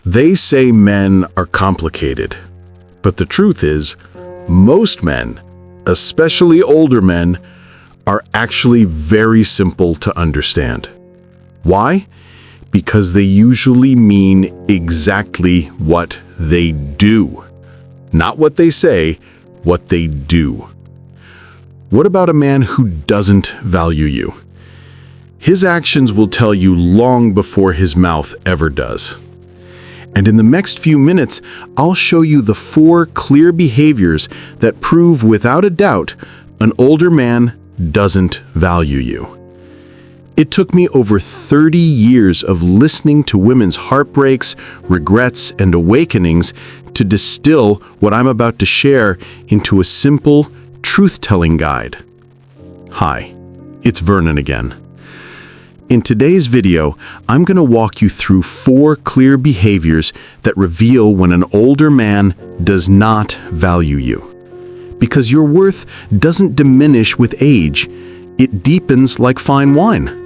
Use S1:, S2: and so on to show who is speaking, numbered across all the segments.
S1: They say men are complicated, but the truth is, most men, especially older men, are actually very simple to understand. Why? Because they usually mean exactly what they do. Not what they say, what they do. What about a man who doesn't value you? His actions will tell you long before his mouth ever does. And in the next few minutes, I'll show you the 4 clear behaviors that prove without a doubt an older man doesn't value you. It took me over 30 years of listening to women's heartbreaks, regrets, and awakenings to distill what I'm about to share into a simple, truth-telling guide. Hi, it's Vernon again. In today's video, I'm going to walk you through 4 clear behaviors that reveal when an older man does not value you. Because your worth doesn't diminish with age, it deepens like fine wine.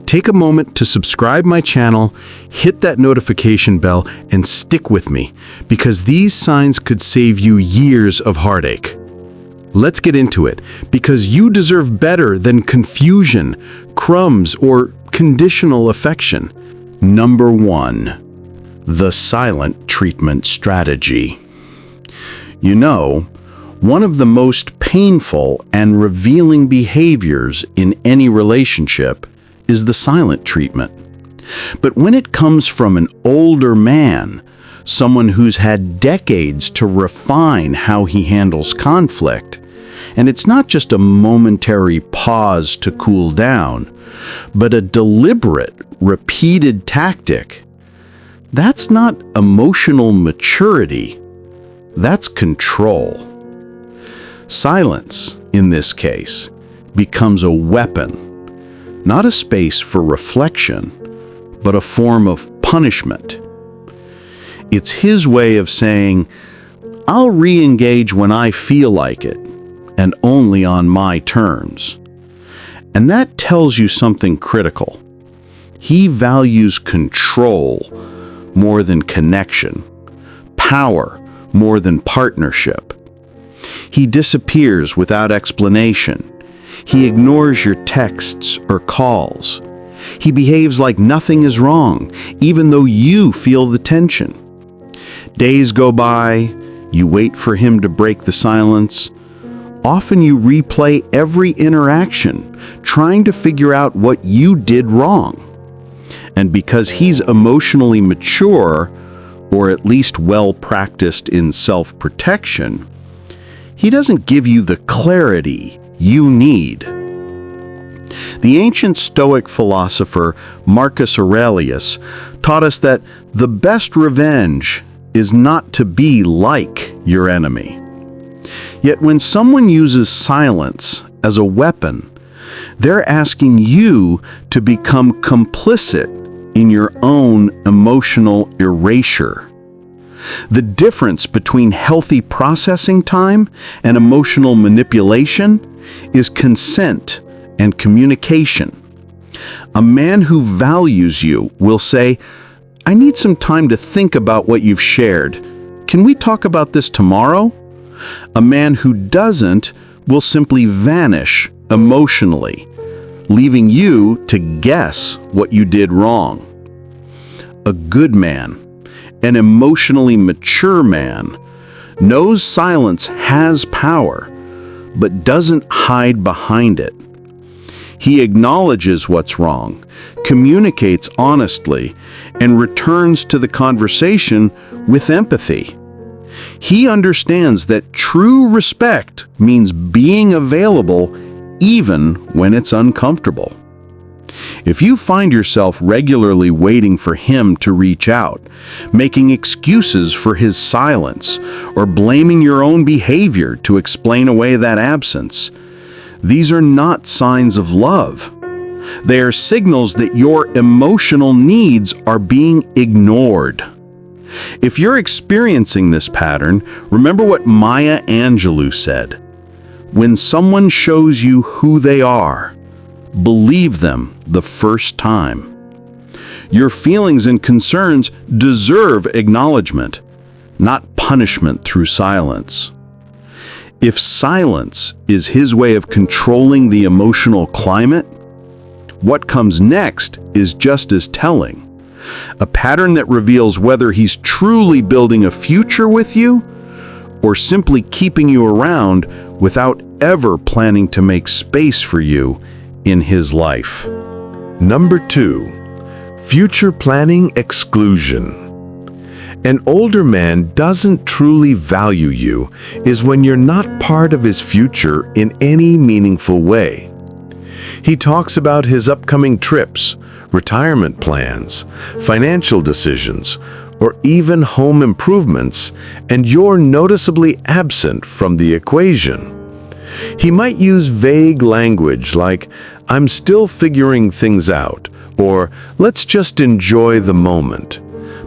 S1: Take a moment to subscribe my channel, hit that notification bell, and stick with me, because these signs could save you years of heartache. Let's get into it, because you deserve better than confusion, crumbs, or conditional affection. Number 1. The silent treatment strategy. You know, one of the most painful and revealing behaviors in any relationship is the silent treatment. But when it comes from an older man, someone who's had decades to refine how he handles conflict, and it's not just a momentary pause to cool down, but a deliberate, repeated tactic. That's not emotional maturity. That's control. Silence, in this case, becomes a weapon, not a space for reflection, but a form of punishment. It's his way of saying, I'll re-engage when I feel like it, and only on my terms. And that tells you something critical. He values control more than connection, power more than partnership. He disappears without explanation. He ignores your texts or calls. He behaves like nothing is wrong, even though you feel the tension. Days go by, you wait for him to break the silence. Often you replay every interaction, trying to figure out what you did wrong. And because he's emotionally mature, or at least well-practiced in self-protection, he doesn't give you the clarity you need. The ancient Stoic philosopher Marcus Aurelius taught us that the best revenge is not to be like your enemy. Yet when someone uses silence as a weapon, they're asking you to become complicit in your own emotional erasure. The difference between healthy processing time and emotional manipulation is consent and communication. A man who values you will say, I need some time to think about what you've shared. Can we talk about this tomorrow? A man who doesn't will simply vanish emotionally, leaving you to guess what you did wrong. A good man, an emotionally mature man, knows silence has power, but doesn't hide behind it. He acknowledges what's wrong, communicates honestly, and returns to the conversation with empathy. He understands that true respect means being available even when it's uncomfortable. If you find yourself regularly waiting for him to reach out, making excuses for his silence, or blaming your own behavior to explain away that absence, these are not signs of love. They are signals that your emotional needs are being ignored. If you're experiencing this pattern, remember what Maya Angelou said. When someone shows you who they are, believe them the first time. Your feelings and concerns deserve acknowledgement, not punishment through silence. If silence is his way of controlling the emotional climate, what comes next is just as telling. A pattern that reveals whether he's truly building a future with you or simply keeping you around without ever planning to make space for you in his life.
S2: Number 2, future planning exclusion. An older man doesn't truly value you is when you're not part of his future in any meaningful way. He talks about his upcoming trips, retirement plans, financial decisions, or even home improvements, and you're noticeably absent from the equation. He might use vague language like, "I'm still figuring things out," or "let's just enjoy the moment."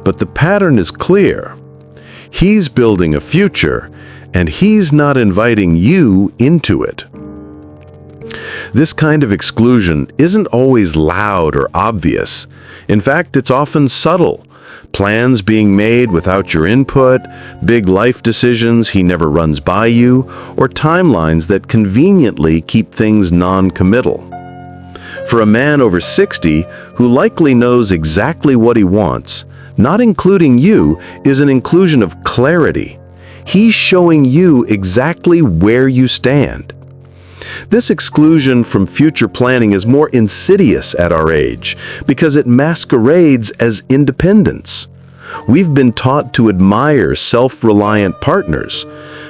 S2: But the pattern is clear. He's building a future, and he's not inviting you into it. This kind of exclusion isn't always loud or obvious. In fact, it's often subtle. Plans being made without your input, big life decisions he never runs by you, or timelines that conveniently keep things non-committal. For a man over 60 who likely knows exactly what he wants, not including you is an inclusion of clarity. He's showing you exactly where you stand. This exclusion from future planning is more insidious at our age because it masquerades as independence. We've been taught to admire self-reliant partners,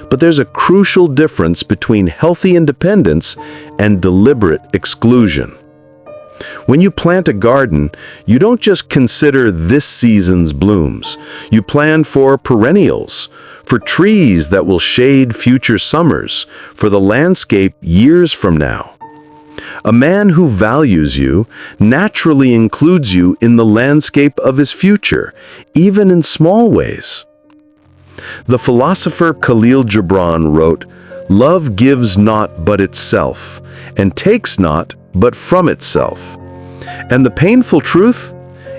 S2: but there's a crucial difference between healthy independence and deliberate exclusion. When you plant a garden, you don't just consider this season's blooms. You plan for perennials, for trees that will shade future summers, for the landscape years from now. A man who values you naturally includes you in the landscape of his future, even in small ways. The philosopher Khalil Gibran wrote, "Love gives not but itself, and takes not but from itself." And the painful truth?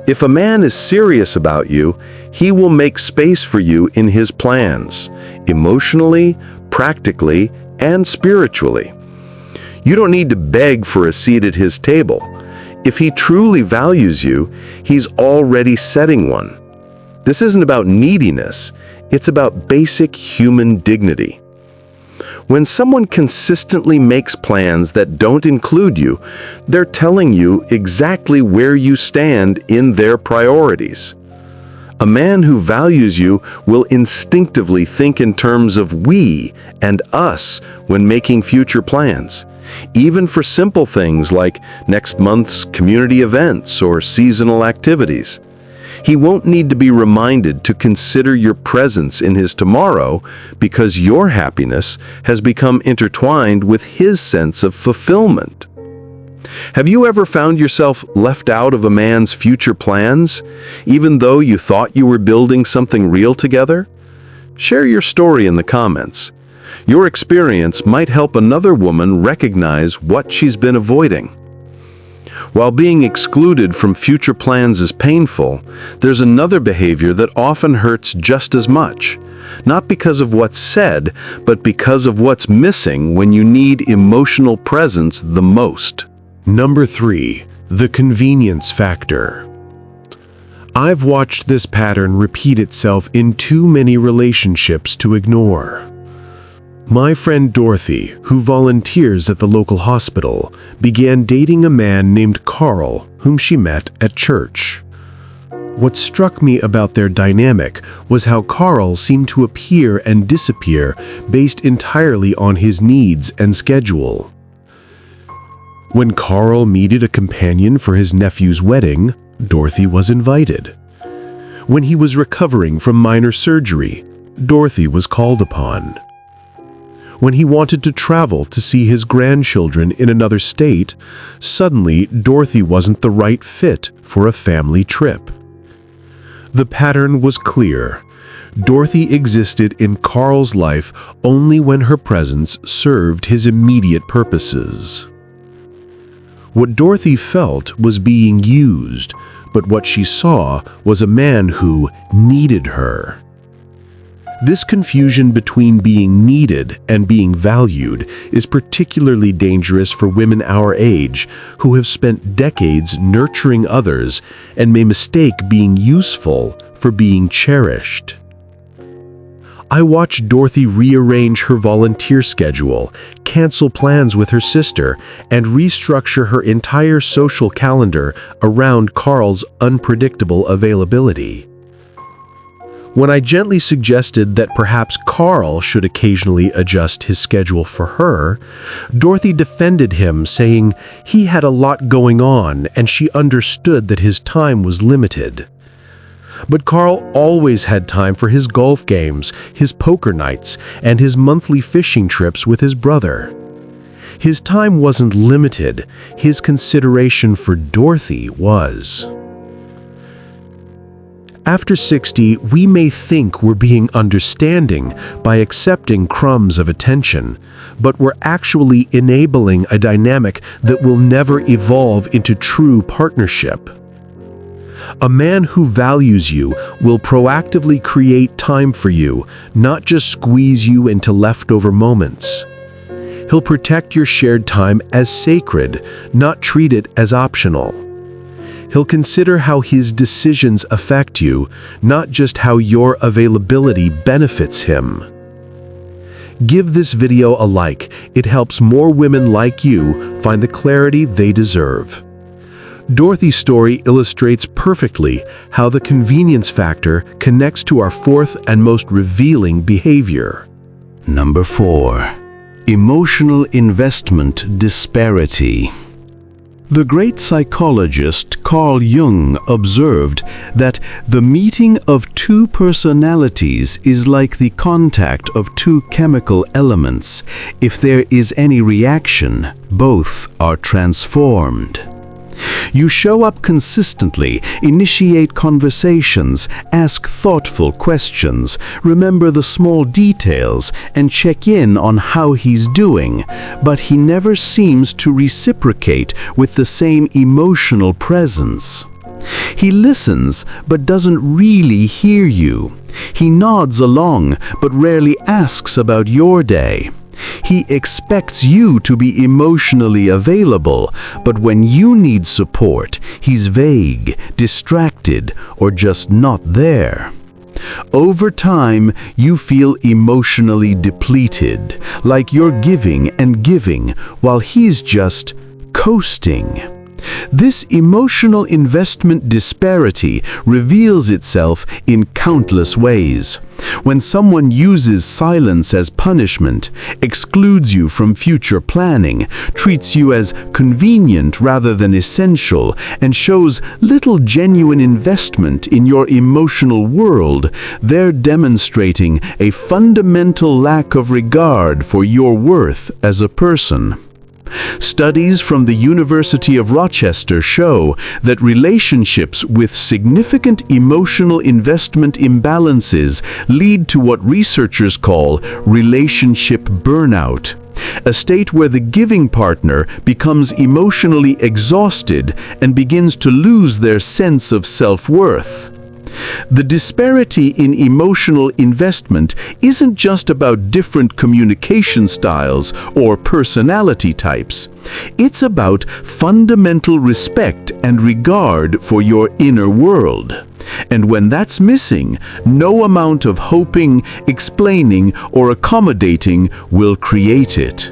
S2: If a man is serious about you, he will make space for you in his plans, emotionally, practically, and spiritually. You don't need to beg for a seat at his table. If he truly values you, he's already setting one. This isn't about neediness, it's about basic human dignity. When someone consistently makes plans that don't include you, they're telling you exactly where you stand in their priorities. A man who values you will instinctively think in terms of we and us when making future plans, even for simple things like next month's community events or seasonal activities. He won't need to be reminded to consider your presence in his tomorrow because your happiness has become intertwined with his sense of fulfillment. Have you ever found yourself left out of a man's future plans, even though you thought you were building something real together? Share your story in the comments. Your experience might help another woman recognize what she's been avoiding. While being excluded from future plans is painful, there's another behavior that often hurts just as much. Not because of what's said, but because of what's missing when you need emotional presence the most.
S3: Number 3, the convenience factor. I've watched this pattern repeat itself in too many relationships to ignore. My friend Dorothy, who volunteers at the local hospital, began dating a man named Carl, whom she met at church. What struck me about their dynamic was how Carl seemed to appear and disappear based entirely on his needs and schedule. When Carl needed a companion for his nephew's wedding, Dorothy was invited. When he was recovering from minor surgery, Dorothy was called upon. When he wanted to travel to see his grandchildren in another state, suddenly Dorothy wasn't the right fit for a family trip. The pattern was clear. Dorothy existed in Carl's life only when her presence served his immediate purposes. What Dorothy felt was being used, but what she saw was a man who needed her. This confusion between being needed and being valued is particularly dangerous for women our age who have spent decades nurturing others and may mistake being useful for being cherished. I watched Dorothy rearrange her volunteer schedule, cancel plans with her sister, and restructure her entire social calendar around Carl's unpredictable availability. When I gently suggested that perhaps Carl should occasionally adjust his schedule for her, Dorothy defended him, saying he had a lot going on and she understood that his time was limited. But Carl always had time for his golf games, his poker nights, and his monthly fishing trips with his brother. His time wasn't limited, his consideration for Dorothy was. After 60, we may think we're being understanding by accepting crumbs of attention, but we're actually enabling a dynamic that will never evolve into true partnership. A man who values you will proactively create time for you, not just squeeze you into leftover moments. He'll protect your shared time as sacred, not treat it as optional. He'll consider how his decisions affect you, not just how your availability benefits him. Give this video a like. It helps more women like you find the clarity they deserve. Dorothy's story illustrates perfectly how the convenience factor connects to our fourth and most revealing behavior.
S1: Number 4. Emotional investment disparity. The great psychologist Carl Jung observed that the meeting of two personalities is like the contact of two chemical elements. If there is any reaction, both are transformed. You show up consistently, initiate conversations, ask thoughtful questions, remember the small details, and check in on how he's doing, but he never seems to reciprocate with the same emotional presence. He listens, but doesn't really hear you. He nods along, but rarely asks about your day. He expects you to be emotionally available, but when you need support, he's vague, distracted, or just not there. Over time, you feel emotionally depleted, like you're giving and giving while he's just coasting. This emotional investment disparity reveals itself in countless ways. When someone uses silence as punishment, excludes you from future planning, treats you as convenient rather than essential, and shows little genuine investment in your emotional world, they're demonstrating a fundamental lack of regard for your worth as a person. Studies from the University of Rochester show that relationships with significant emotional investment imbalances lead to what researchers call relationship burnout, a state where the giving partner becomes emotionally exhausted and begins to lose their sense of self-worth. The disparity in emotional investment isn't just about different communication styles or personality types. It's about fundamental respect and regard for your inner world. And when that's missing, no amount of hoping, explaining, or accommodating will create it.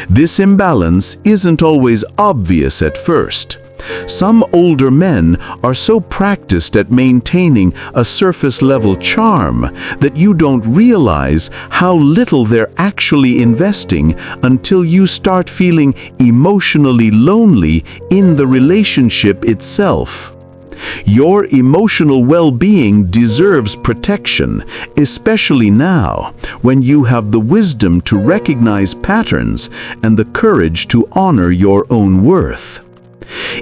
S1: This imbalance isn't always obvious at first. Some older men are so practiced at maintaining a surface-level charm that you don't realize how little they're actually investing until you start feeling emotionally lonely in the relationship itself. Your emotional well-being deserves protection, especially now, when you have the wisdom to recognize patterns and the courage to honor your own worth.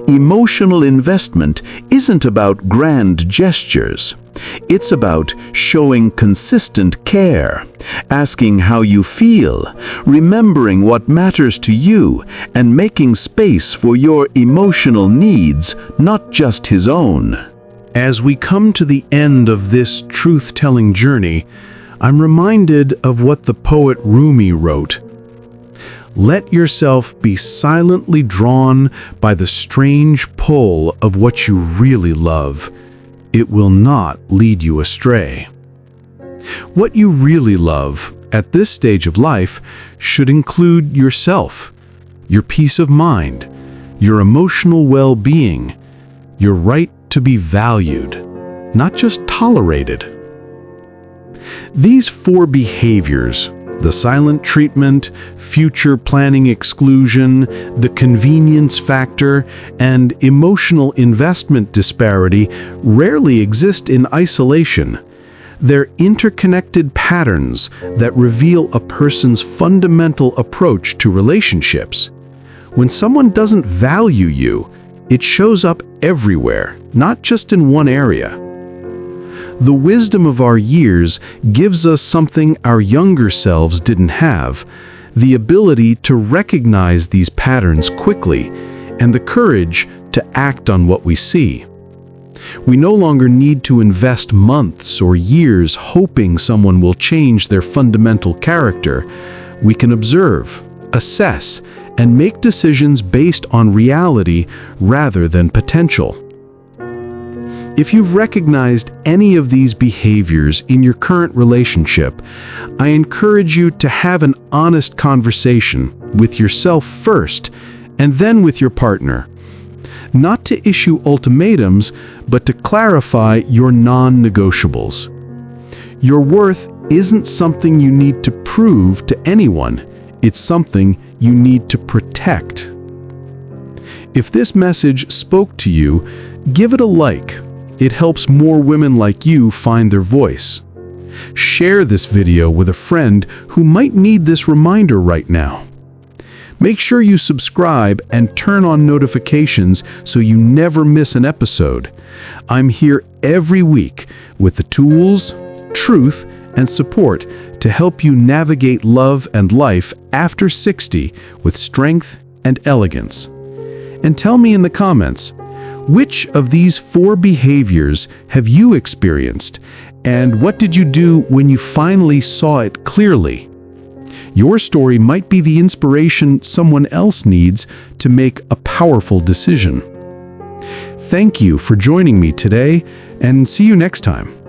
S1: Emotional investment isn't about grand gestures. It's about showing consistent care, asking how you feel, remembering what matters to you, and making space for your emotional needs, not just his own.
S3: As we come to the end of this truth-telling journey, I'm reminded of what the poet Rumi wrote. Let yourself be silently drawn by the strange pull of what you really love. It will not lead you astray. What you really love at this stage of life should include yourself, your peace of mind, your emotional well-being, your right to be valued, not just tolerated. These 4 behaviors, the silent treatment, future planning exclusion, the convenience factor, and emotional investment disparity, rarely exist in isolation. They're interconnected patterns that reveal a person's fundamental approach to relationships. When someone doesn't value you, it shows up everywhere, not just in one area. The wisdom of our years gives us something our younger selves didn't have, the ability to recognize these patterns quickly, and the courage to act on what we see. We no longer need to invest months or years hoping someone will change their fundamental character. We can observe, assess, and make decisions based on reality rather than potential. If you've recognized any of these behaviors in your current relationship, I encourage you to have an honest conversation with yourself first and then with your partner. Not to issue ultimatums, but to clarify your non-negotiables. Your worth isn't something you need to prove to anyone. It's something you need to protect. If this message spoke to you, give it a like. It helps more women like you find their voice. Share this video with a friend who might need this reminder right now. Make sure you subscribe and turn on notifications so you never miss an episode. I'm here every week with the tools, truth, and support to help you navigate love and life after 60 with strength and elegance. And tell me in the comments, which of these 4 behaviors have you experienced, and what did you do when you finally saw it clearly? Your story might be the inspiration someone else needs to make a powerful decision. Thank you for joining me today, and see you next time.